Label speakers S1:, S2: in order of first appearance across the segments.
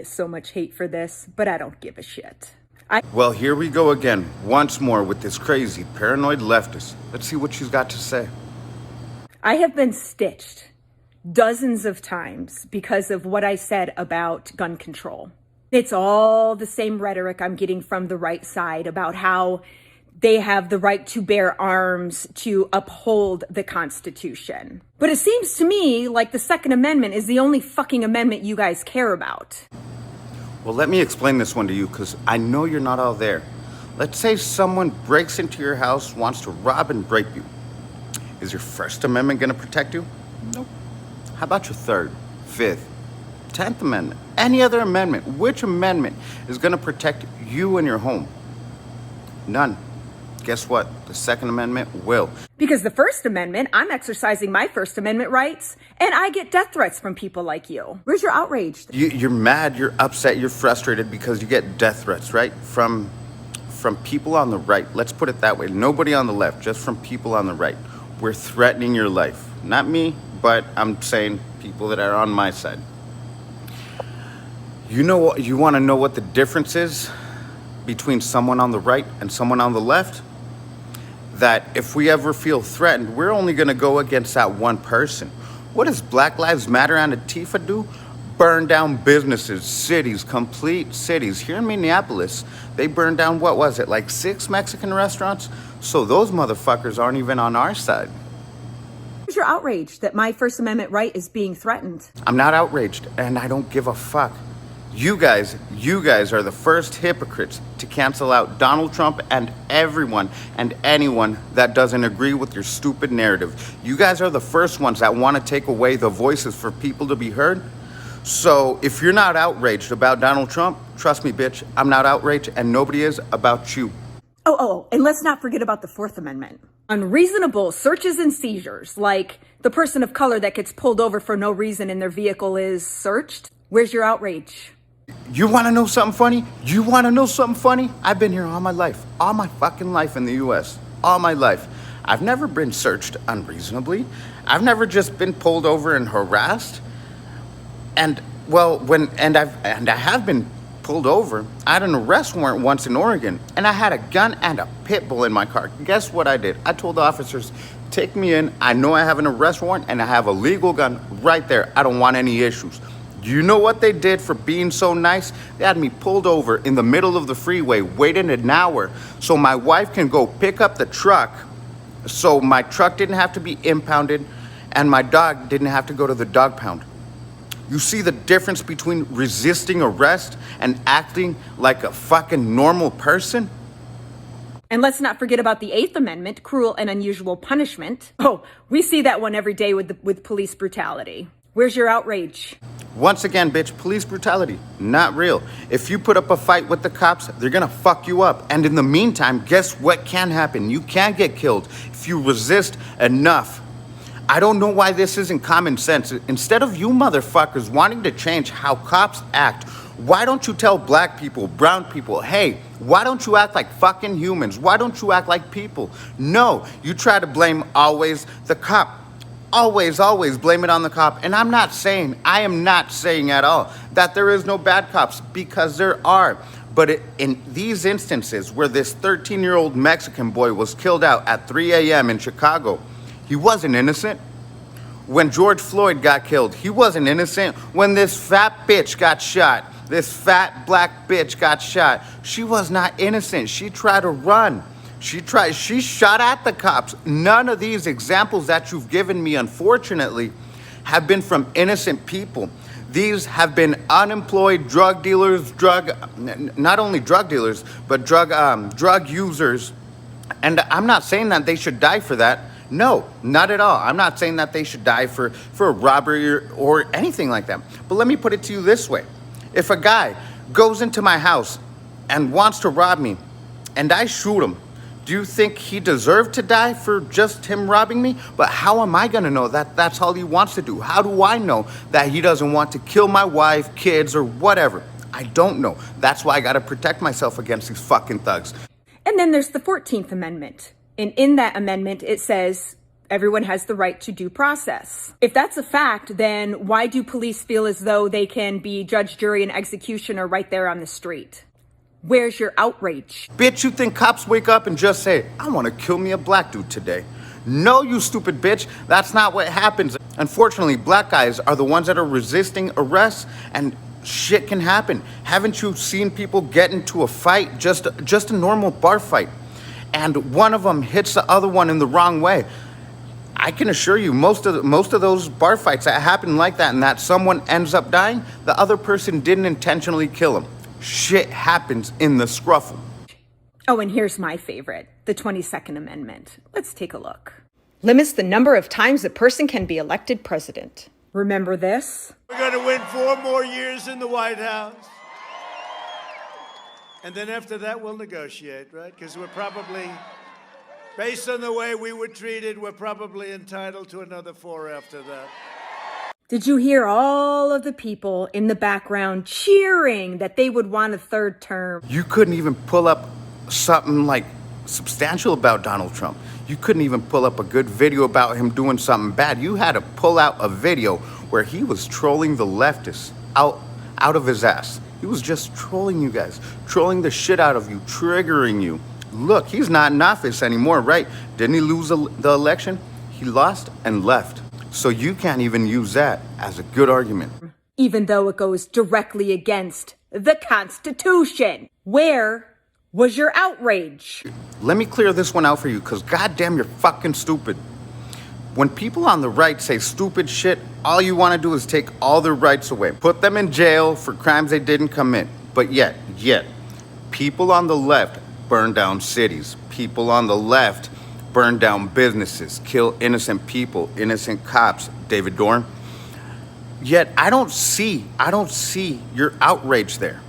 S1: So much hate for this, but I don't give a shit.
S2: Well, here we go again, once more with this crazy, paranoid leftist. Let's see what she's got to say.
S1: I have been stitched dozens of times because of what I said about gun control. It's all the same rhetoric I'm getting from the right side about how they have the right to bear arms to uphold the Constitution. But it seems to me like the Second Amendment is the only fucking amendment you guys care about.
S2: Well, let me explain this one to you, because I know you're not all there. Let's say someone breaks into your house, wants to rob and rape you. Is your First Amendment going to protect you? Nope. How about your Third, Fifth, 10th Amendment? Any other amendment? Which amendment is going to protect you and your home? None. Guess what? The Second Amendment will.
S1: Because the First Amendment, I'm exercising my First Amendment rights, and I get death threats from people like you. Where's your outrage?
S2: You're mad, you're upset, you're frustrated because you get death threats, right? From people on the right. Let's put it that way. Nobody on the left, just from people on the right. We're threatening your life. Not me, but I'm saying people that are on my side. You know what? You want to know what the difference is between someone on the right and someone on the left? That if we ever feel threatened, we're only going to go against that one person. What does Black Lives Matter and Antifa do? Burn down businesses, cities, complete cities. Here in Minneapolis, they burned down, what was it, like 6 Mexican restaurants? So those motherfuckers aren't even on our side.
S1: Where's your outrage that my First Amendment right is being threatened?
S2: I'm not outraged, and I don't give a fuck. You guys are the first hypocrites to cancel out Donald Trump and everyone and anyone that doesn't agree with your stupid narrative. You guys are the first ones that want to take away the voices for people to be heard. So if you're not outraged about Donald Trump, trust me, bitch, I'm not outraged, and nobody is about you.
S1: Oh, and let's not forget about the Fourth Amendment. Unreasonable searches and seizures, like the person of color that gets pulled over for no reason and their vehicle is searched. Where's your outrage?
S2: You want to know something funny? You want to know something funny? I've been here all my life. All my fucking life in the U.S. All my life. I've never been searched unreasonably. I've never just been pulled over and harassed. And, well, I have been pulled over. I had an arrest warrant once in Oregon, and I had a gun and a pit bull in my car. Guess what I did? I told the officers, take me in. I know I have an arrest warrant, and I have a legal gun right there. I don't want any issues. You know what they did for being so nice? They had me pulled over in the middle of the freeway, waiting an hour so my wife can go pick up the truck, so my truck didn't have to be impounded and my dog didn't have to go to the dog pound. You see the difference between resisting arrest and acting like a fucking normal person?
S1: And let's not forget about the Eighth Amendment, cruel and unusual punishment. Oh, we see that one every day with police brutality. Where's your outrage?
S2: Once again, bitch, police brutality, not real. If you put up a fight with the cops, they're gonna fuck you up. And in the meantime, guess what can happen? You can get killed if you resist enough. I don't know why this isn't common sense. Instead of you motherfuckers wanting to change how cops act, why don't you tell black people, brown people, hey, why don't you act like fucking humans? Why don't you act like people? No, you try to blame always the cop. Always blame it on the cop. And I am not saying at all that there is no bad cops, because there are. But in these instances where this 13-year-old Mexican boy was killed out at 3 a.m. in Chicago, he wasn't innocent. When George Floyd got killed, he wasn't innocent. When this fat bitch got shot, this fat black bitch got shot, she was not innocent. She tried to run. She shot at the cops. None of these examples that you've given me, unfortunately, have been from innocent people. These have been unemployed drug dealers, not only drug dealers, but drug users. And I'm not saying that they should die for that. No, not at all. I'm not saying that they should die for a robbery or anything like that. But let me put it to you this way. If a guy goes into my house and wants to rob me and I shoot him, do you think he deserved to die for just him robbing me? But how am I going to know that that's all he wants to do? How do I know that he doesn't want to kill my wife, kids, or whatever? I don't know. That's why I got to protect myself against these fucking thugs.
S1: And then there's the 14th Amendment. And in that amendment, it says Everyone has the right to due process. If that's a fact, then why do police feel as though they can be judge, jury, and executioner right there on the street? Where's your outrage?
S2: Bitch, you think cops wake up and just say, I want to kill me a black dude today? No, you stupid bitch. That's not what happens. Unfortunately, black guys are the ones that are resisting arrests, and shit can happen. Haven't you seen people get into a fight, just a normal bar fight, and one of them hits the other one in the wrong way? I can assure you, most of those bar fights that happen like that and that someone ends up dying, the other person didn't intentionally kill him. Shit happens in the scruffle.
S1: Oh, and here's my favorite, the 22nd Amendment. Let's take a look. Limits the number of times a person can be elected president. Remember this?
S3: We're going to win 4 more years in the White House. And then after that, we'll negotiate, right? Because we're probably, based on the way we were treated, we're probably entitled to another 4 after that.
S1: Did you hear all of the people in the background cheering that they would want a 3rd term?
S2: You couldn't even pull up something like substantial about Donald Trump. You couldn't even pull up a good video about him doing something bad. You had to pull out a video where he was trolling the leftists out of his ass. He was just trolling you guys, trolling the shit out of you, triggering you. Look, he's not in office anymore, right? Didn't he lose the election? He lost and left. So you can't even use that as a good argument.
S1: Even though it goes directly against the Constitution. Where was your outrage?
S2: Let me clear this one out for you, because goddamn, you're fucking stupid. When people on the right say stupid shit, all you want to do is take all their rights away. Put them in jail for crimes they didn't commit. But yet, people on the left burn down cities. People on the left burn down businesses, kill innocent people, innocent cops, David Dorn. Yet I don't see your outrage there.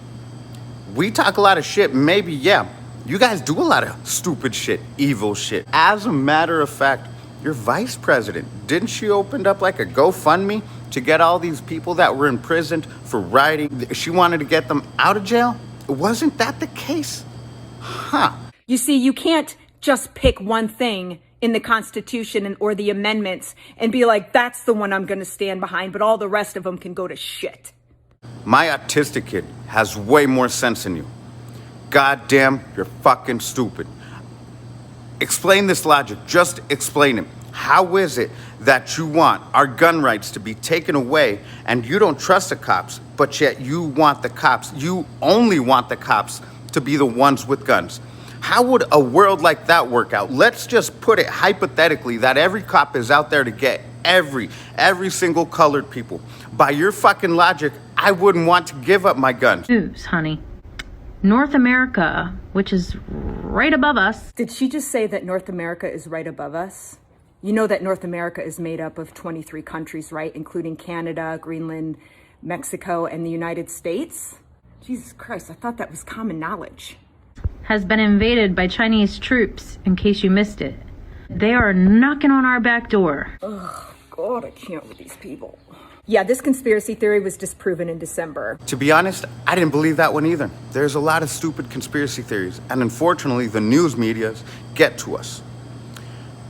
S2: We talk a lot of shit, maybe, yeah. You guys do a lot of stupid shit, evil shit. As a matter of fact, your vice president, didn't she open up like a GoFundMe to get all these people that were imprisoned for rioting? She wanted to get them out of jail? Wasn't that the case? Huh.
S1: You see, you can't just pick one thing in the Constitution or the amendments and be like, that's the one I'm going to stand behind, but all the rest of them can go to shit.
S2: My autistic kid has way more sense than you. Goddamn, you're fucking stupid. Explain this logic. Just explain it. How is it that you want our gun rights to be taken away and you don't trust the cops, but yet you want the cops, you only want the cops to be the ones with guns? How would a world like that work out? Let's just put it hypothetically that every cop is out there to get every single colored people. By your fucking logic, I wouldn't want to give up my guns.
S4: News, honey. North America, which is right above us.
S1: Did she just say that North America is right above us? You know that North America is made up of 23 countries, right? Including Canada, Greenland, Mexico, and the United States? Jesus Christ, I thought that was common knowledge.
S4: Has been invaded by Chinese troops, in case you missed it. They are knocking on our back door.
S1: Oh, God, I can't with these people. Yeah, this conspiracy theory was disproven in December.
S2: To be honest, I didn't believe that one either. There's a lot of stupid conspiracy theories, and unfortunately, the news medias get to us.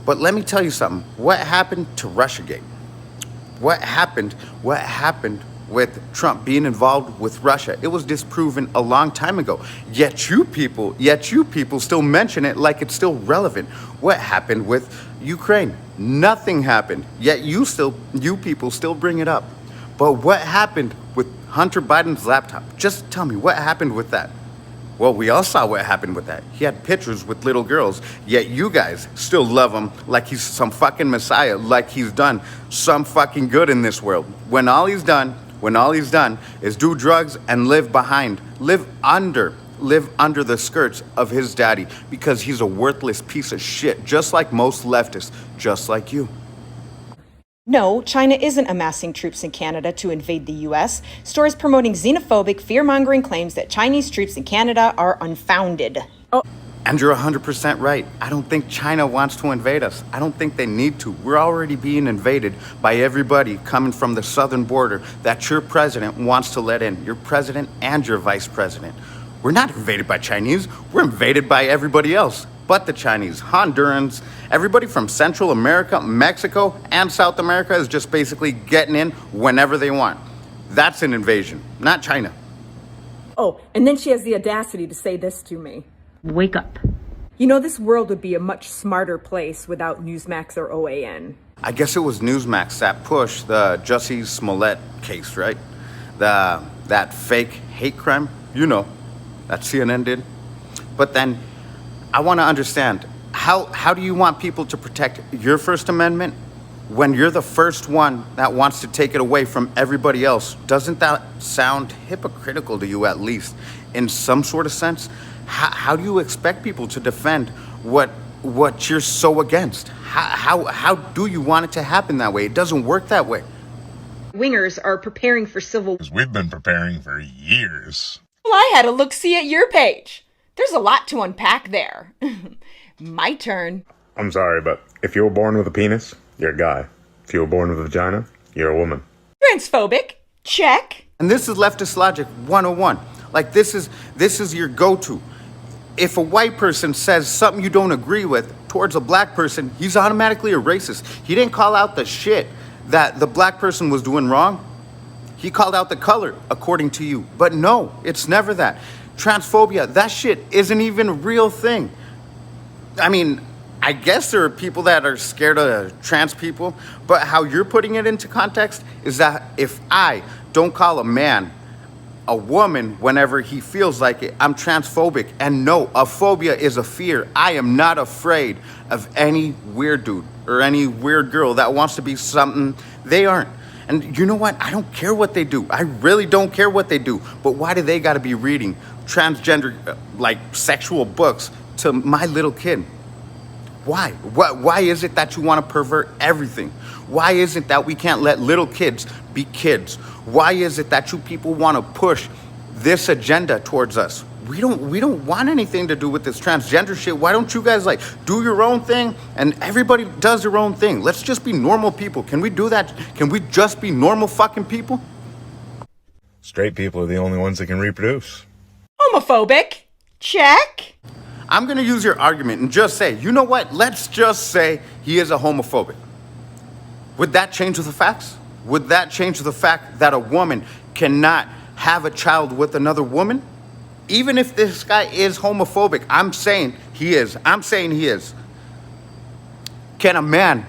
S2: But let me tell you something. What happened to Russiagate? What happened with Trump being involved with Russia? It was disproven a long time ago. Yet you people still mention it like it's still relevant. What happened with Ukraine? Nothing happened. Yet you people still bring it up. But what happened with Hunter Biden's laptop? Just tell me, what happened with that? Well, we all saw what happened with that. He had pictures with little girls, yet you guys still love him like he's some fucking messiah, like he's done some fucking good in this world. When all he's done is do drugs and live under the skirts of his daddy, because he's a worthless piece of shit, just like most leftists, just like you.
S1: No, China isn't amassing troops in Canada to invade the U.S. Stories promoting xenophobic, fear-mongering claims that Chinese troops in Canada are unfounded. Oh.
S2: And you're 100% right. I don't think China wants to invade us. I don't think they need to. We're already being invaded by everybody coming from the southern border that your president wants to let in. Your president and your vice president. We're not invaded by Chinese. We're invaded by everybody else. but the Chinese, Hondurans, everybody from Central America, Mexico, and South America is just basically getting in whenever they want. That's an invasion, not China.
S1: Oh, and then she has the audacity to say this to me.
S4: Wake up.
S1: You know, this world would be a much smarter place without Newsmax or OAN.
S2: I guess it was Newsmax that pushed the Jussie Smollett case, right? That fake hate crime, you know, that CNN did. But then I want to understand, how do you want people to protect your First Amendment when you're the first one that wants to take it away from everybody else? Doesn't that sound hypocritical to you, at least in some sort of sense? How do you expect people to defend what you're so against? How do you want it to happen that way? It doesn't work that way.
S1: Wingers are preparing for civil.
S5: We've been preparing for years.
S1: Well, I had a look-see at your page. There's a lot to unpack there. My turn.
S6: I'm sorry, but if you were born with a penis, you're a guy. If you were born with a vagina, you're a woman.
S1: Transphobic. Check.
S2: And this is leftist logic 101. Like, this is your go-to. If a white person says something you don't agree with towards a black person, he's automatically a racist. He didn't call out the shit that the black person was doing wrong. He called out the color, according to you. But no, it's never that. Transphobia, that shit isn't even a real thing. I mean, I guess there are people that are scared of trans people, but how you're putting it into context is that if I don't call a man a woman whenever he feels like it, I'm transphobic. And no, a phobia is a fear. I am not afraid of any weird dude or any weird girl that wants to be something they aren't. And you know what? I don't care what they do. I really don't care what they do. But why do they got to be reading transgender, like sexual books to my little kid? Why? Why is it that you want to pervert everything? Why is it that we can't let little kids be kids? Why is it that you people want to push this agenda towards us? We don't want anything to do with this transgender shit. Why don't you guys like do your own thing and everybody does their own thing? Let's just be normal people. Can we do that? Can we just be normal fucking people?
S6: Straight people are the only ones that can reproduce.
S1: Homophobic. Check.
S2: I'm going to use your argument and just say, you know what? Let's just say he is a homophobic. Would that change the facts? Would that change the fact that a woman cannot have a child with another woman? Even if this guy is homophobic, I'm saying he is. Can a man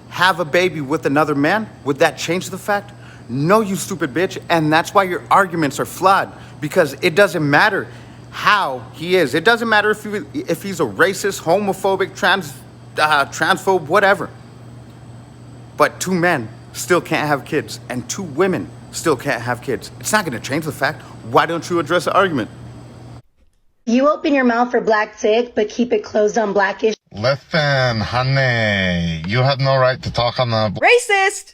S2: have a baby with another man? Would that change the fact? No, you stupid bitch. And that's why your arguments are flawed, because it doesn't matter how he is. It doesn't matter if he's a racist, homophobic, transphobe, whatever. But two men still can't have kids, and two women still can't have kids. It's not going to change the fact. Why don't you address the argument?
S7: You open your mouth for black dick, but keep it closed on blackish.
S5: Listen, honey, you have no right to talk on the...
S1: Racist.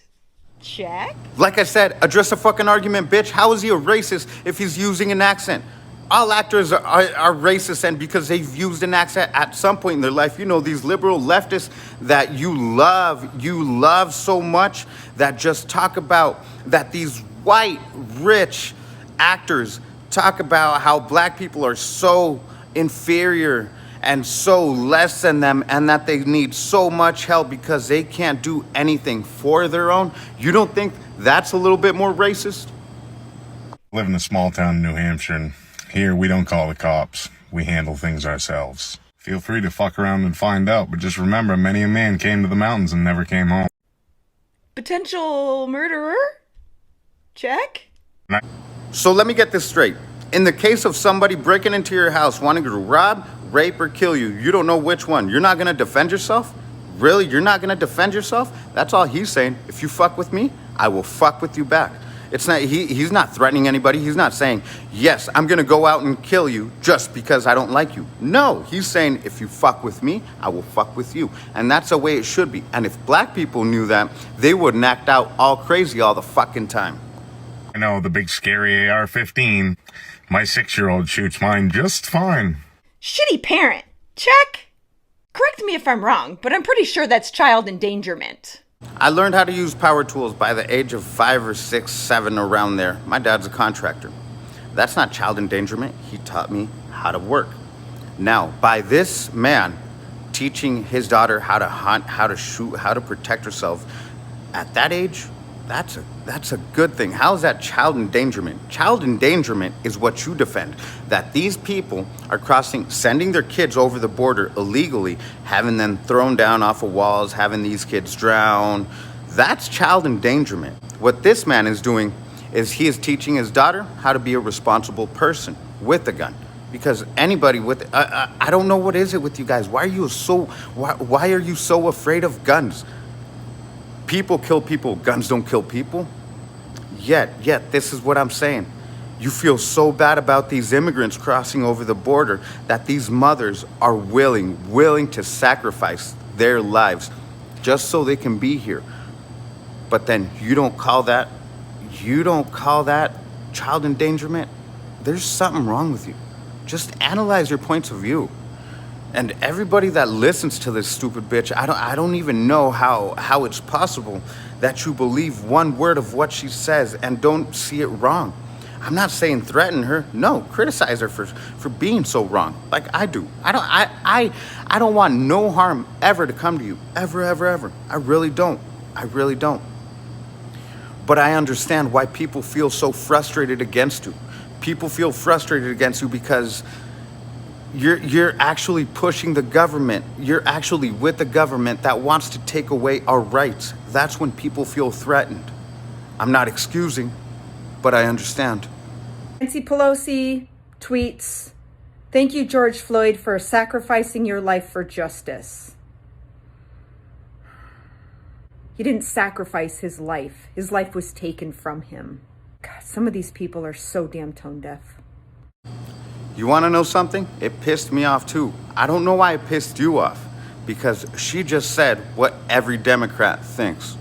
S1: Check.
S2: Like I said, address the fucking argument, bitch. How is he a racist if he's using an accent? All actors are racist, and because they've used an accent at some point in their life. You know, these liberal leftists that you love so much, that just talk about that these white, rich actors talk about how black people are so inferior and so less than them, and that they need so much help because they can't do anything for their own. You don't think that's a little bit more racist?
S5: I live in a small town in New Hampshire, and here we don't call the cops. We handle things ourselves. Feel free to fuck around and find out, but just remember, many a man came to the mountains and never came home.
S1: Potential murderer? Check.
S2: So let me get this straight. In the case of somebody breaking into your house wanting to rob, rape, or kill you, you don't know which one. You're not going to defend yourself? Really? You're not going to defend yourself? That's all he's saying. If you fuck with me, I will fuck with you back. It's not. He's not threatening anybody. He's not saying, yes, I'm going to go out and kill you just because I don't like you. No, he's saying, if you fuck with me, I will fuck with you. And that's the way it should be. And if black people knew that, they wouldn't act out all crazy all the fucking time.
S5: I know, the big scary AR-15. My 6-year-old shoots mine just fine.
S1: Shitty parent. Check. Correct me if I'm wrong, but I'm pretty sure that's child endangerment.
S2: I learned how to use power tools by the age of 5 or 6, 7, around there. My dad's a contractor. That's not child endangerment. He taught me how to work. Now, by this man teaching his daughter how to hunt, how to shoot, how to protect herself at that age, that's a good thing. How is that child endangerment? Child endangerment is what you defend. That these people are crossing, sending their kids over the border illegally, having them thrown down off of walls, having these kids drown. That's child endangerment. What this man is doing is he is teaching his daughter how to be a responsible person with a gun. Because anybody with, I don't know what is it with you guys. Why are you so afraid of guns? People kill people, guns don't kill people. Yet, this is what I'm saying. You feel so bad about these immigrants crossing over the border that these mothers are willing to sacrifice their lives just so they can be here. But then you don't call that child endangerment? There's something wrong with you. Just analyze your points of view. And everybody that listens to this stupid bitch, I don't even know how it's possible that you believe one word of what she says and don't see it wrong. I'm not saying threaten her. No, criticize her for being so wrong, like I do. I don't want no harm ever to come to you. Ever. I really don't. But I understand why people feel so frustrated against you. People feel frustrated against you because you're actually pushing the government. You're actually with the government that wants to take away our rights. That's when people feel threatened. I'm not excusing, but I understand.
S1: Nancy Pelosi tweets, "Thank you, George Floyd, for sacrificing your life for justice." He didn't sacrifice his life. His life was taken from him. God, some of these people are so damn tone deaf.
S2: You want to know something? It pissed me off too. I don't know why it pissed you off, because she just said what every Democrat thinks.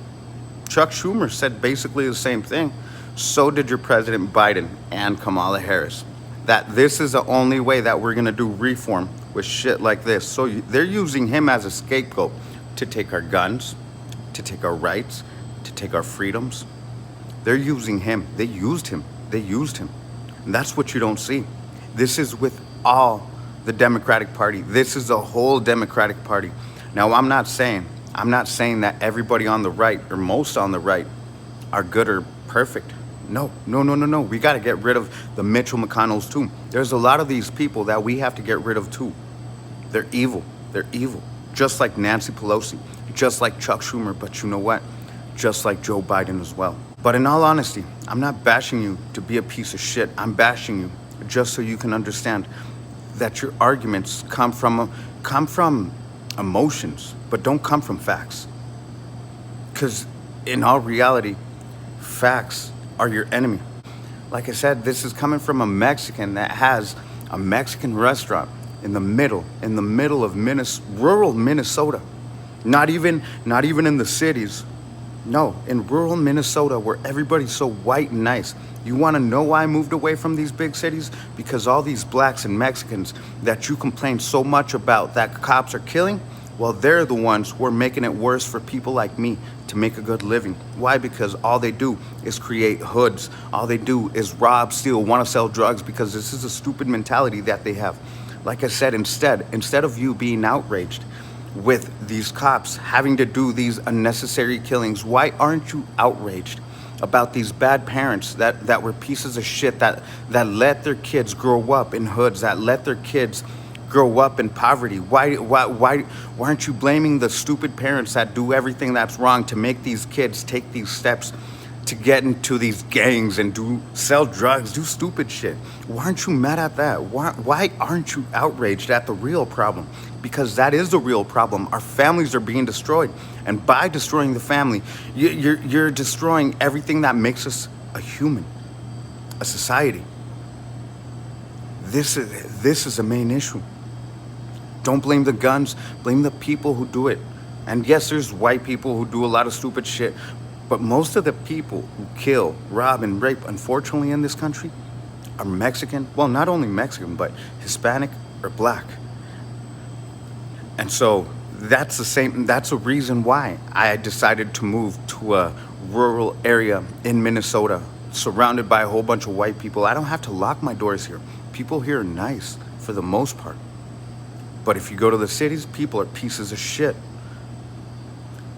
S2: Chuck Schumer said basically the same thing. So did your President Biden and Kamala Harris. That this is the only way that we're going to do reform with shit like this. So they're using him as a scapegoat to take our guns, to take our rights, to take our freedoms. They're using him. They used him. And that's what you don't see. This is with all the Democratic Party. This is the whole Democratic Party. Now, I'm not saying that everybody on the right or most on the right are good or perfect. No. We got to get rid of the Mitchell McConnells too. There's a lot of these people that we have to get rid of too. They're evil. Just like Nancy Pelosi, just like Chuck Schumer, but you know what? Just like Joe Biden as well. But in all honesty, I'm not bashing you to be a piece of shit. I'm bashing you just so you can understand that your arguments come from emotions, but don't come from facts. Because in all reality, facts are your enemy. Like I said, this is coming from a Mexican that has a Mexican restaurant in the middle of rural Minnesota. Not even in the cities. No, in rural Minnesota where everybody's so white and nice. You want to know why I moved away from these big cities? Because all these blacks and Mexicans that you complain so much about that cops are killing, well, they're the ones who are making it worse for people like me to make a good living. Why? Because all they do is create hoods. All they do is rob, steal, want to sell drugs, because this is a stupid mentality that they have. Like I said, instead of you being outraged with these cops having to do these unnecessary killings, why aren't you outraged about these bad parents that were pieces of shit that let their kids grow up in hoods, that let their kids grow up in poverty? Why aren't you blaming the stupid parents that do everything that's wrong to make these kids take these steps to get into these gangs and sell drugs, do stupid shit? Why aren't you mad at that? Why aren't you outraged at the real problem? Because that is the real problem. Our families are being destroyed. And by destroying the family, you're destroying everything that makes us a human, a society. This is the main issue. Don't blame the guns, blame the people who do it. And yes, there's white people who do a lot of stupid shit, but most of the people who kill, rob, and rape, unfortunately, in this country are Mexican. Well, not only Mexican, but Hispanic or black. And so that's a reason why I decided to move to a rural area in Minnesota, surrounded by a whole bunch of white people. I don't have to lock my doors here. People here are nice for the most part. But if you go to the cities, people are pieces of shit.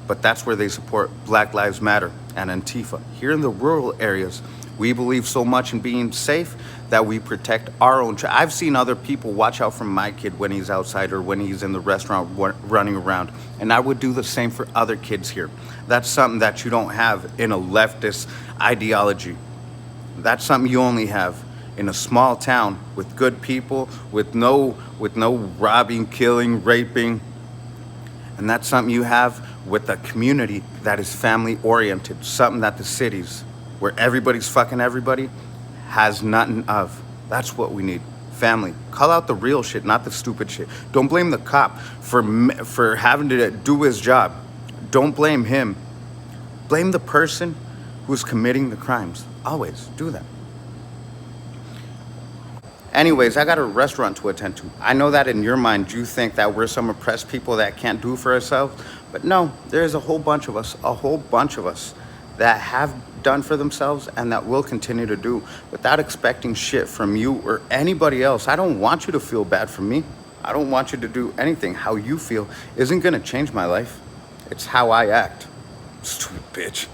S2: But that's where they support Black Lives Matter and Antifa. Here in the rural areas, we believe so much in being safe that we protect our own. I've seen other people watch out for my kid when he's outside or when he's in the restaurant running around. And I would do the same for other kids here. That's something that you don't have in a leftist ideology. That's something you only have in a small town with good people, with no robbing, killing, raping. And that's something you have with a community that is family oriented, something that the cities where everybody's fucking everybody has nothing of. That's what we need. Family. Call out the real shit, not the stupid shit. Don't blame the cop for having to do his job. Don't blame him. Blame the person who's committing the crimes. Always do that. Anyways, I got a restaurant to attend to. I know that in your mind you think that we're some oppressed people that can't do for ourselves, but no, there's a whole bunch of us that have done for themselves and that will continue to do without expecting shit from you or anybody else. I don't want you to feel bad for me. I don't want you to do anything. How you feel isn't gonna change my life. It's how I act. Stupid bitch.